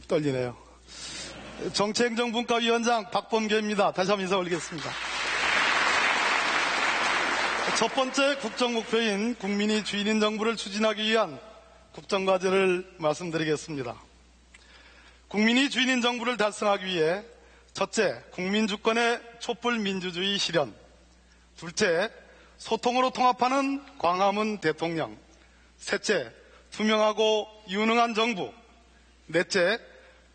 떨리네요. 정치행정분과위원장 박범계입니다. 다시 한번 인사 올리겠습니다. 첫 번째 국정목표인 국민이 주인인 정부를 추진하기 위한 국정과제를 말씀드리겠습니다. 국민이 주인인 정부를 달성하기 위해 첫째, 국민주권의 촛불민주주의 실현. 둘째, 소통으로 통합하는 광화문 대통령. 셋째, 투명하고 유능한 정부. 넷째,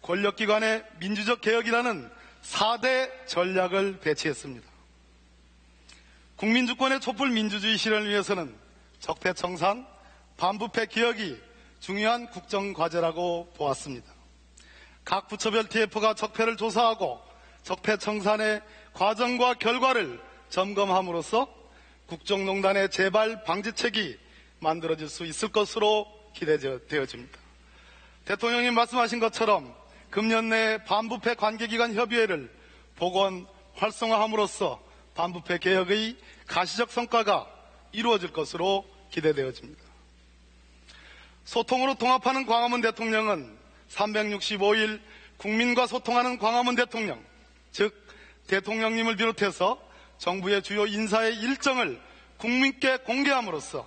권력기관의 민주적 개혁이라는 4대 전략을 배치했습니다. 국민주권의 촛불 민주주의 실현을 위해서는 적폐청산, 반부패 개혁이 중요한 국정과제라고 보았습니다. 각 부처별 TF가 적폐를 조사하고 적폐청산의 과정과 결과를 점검함으로써 국정농단의 재발 방지책이 만들어질 수 있을 것으로 기대되어집니다. 대통령님 말씀하신 것처럼 금년 내 반부패 관계기관 협의회를 복원 활성화함으로써 반부패 개혁의 가시적 성과가 이루어질 것으로 기대되어집니다. 소통으로 통합하는 광화문 대통령은 365일 국민과 소통하는 광화문 대통령, 즉 대통령님을 비롯해서 정부의 주요 인사의 일정을 국민께 공개함으로써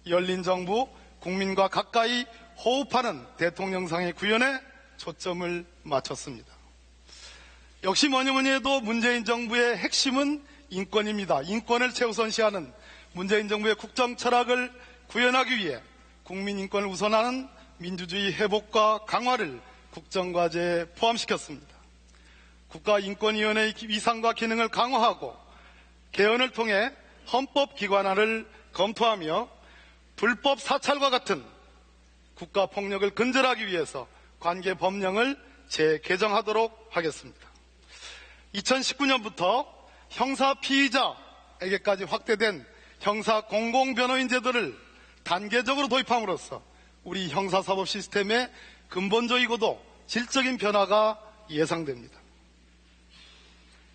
열린 정부, 국민과 가까이 호흡하는 대통령상의 구현에 초점을 맞췄습니다. 역시 뭐니 해도 문재인 정부의 핵심은 인권입니다. 인권을 최우선시하는 문재인 정부의 국정 철학을 구현하기 위해 국민 인권을 우선하는 민주주의 회복과 강화를 국정과제에 포함시켰습니다. 국가인권위원회의 위상과 기능을 강화하고 개헌을 통해 헌법기관화를 검토하며 불법 사찰과 같은 국가폭력을 근절하기 위해서 관계법령을 재개정하도록 하겠습니다. 2019년부터 형사 피의자에게까지 확대된 형사 공공변호인 제도를 단계적으로 도입함으로써 우리 형사사법 시스템의 근본적이고도 질적인 변화가 예상됩니다.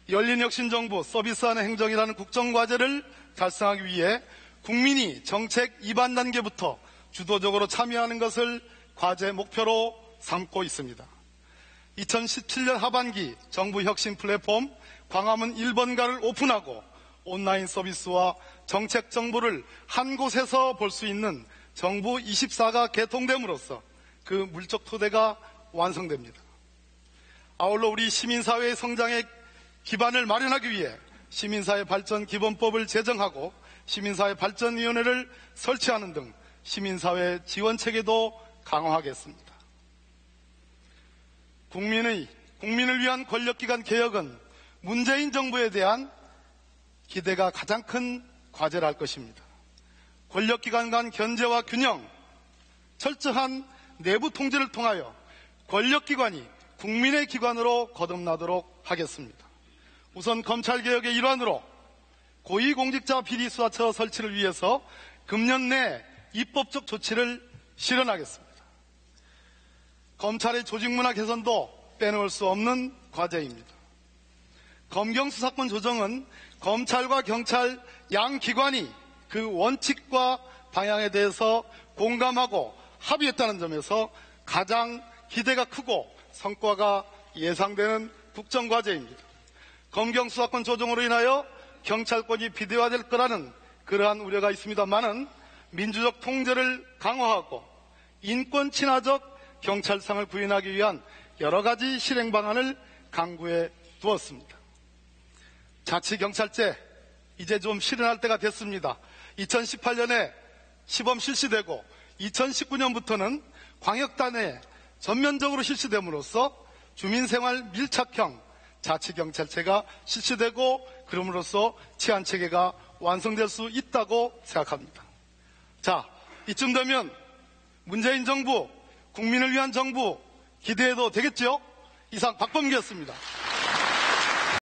열린혁신정부 서비스하는 행정이라는 국정과제를 달성하기 위해 국민이 정책 입안 단계부터 주도적으로 참여하는 것을 과제 목표로 삼고 있습니다. 2017년 하반기 정부 혁신 플랫폼 광화문 1번가를 오픈하고 온라인 서비스와 정책 정보를 한 곳에서 볼 수 있는 정부 24가 개통됨으로써 그 물적 토대가 완성됩니다. 아울러 우리 시민사회의 성장에 기반을 마련하기 위해 시민사회 발전 기본법을 제정하고 시민사회 발전위원회를 설치하는 등 시민사회 지원체계도 강화하겠습니다. 국민을 위한 권력기관 개혁은 문재인 정부에 대한 기대가 가장 큰 과제랄 것입니다. 권력기관 간 견제와 균형, 철저한 내부 통제를 통하여 권력기관이 국민의 기관으로 거듭나도록 하겠습니다. 우선 검찰개혁의 일환으로 고위공직자 비리수사처 설치를 위해서 금년 내 입법적 조치를 실현하겠습니다. 검찰의 조직문화 개선도 빼놓을 수 없는 과제입니다. 검경수사권 조정은 검찰과 경찰 양 기관이 그 원칙과 방향에 대해서 공감하고 합의했다는 점에서 가장 기대가 크고 성과가 예상되는 국정과제입니다. 검경수사권 조정으로 인하여 경찰권이 비대화될 거라는 그러한 우려가 있습니다만은 민주적 통제를 강화하고 인권 친화적 경찰상을 구현하기 위한 여러 가지 실행 방안을 강구해 두었습니다. 자치경찰제 이제 좀 실현할 때가 됐습니다. 2018년에 시범 실시되고 2019년부터는 광역단에 전면적으로 실시됨으로써 주민생활 밀착형 자치경찰제가 실시되고 그럼으로써 치안체계가 완성될 수 있다고 생각합니다. 자, 이쯤 되면 문재인 정부, 국민을 위한 정부 기대해도 되겠죠? 이상 박범계였습니다.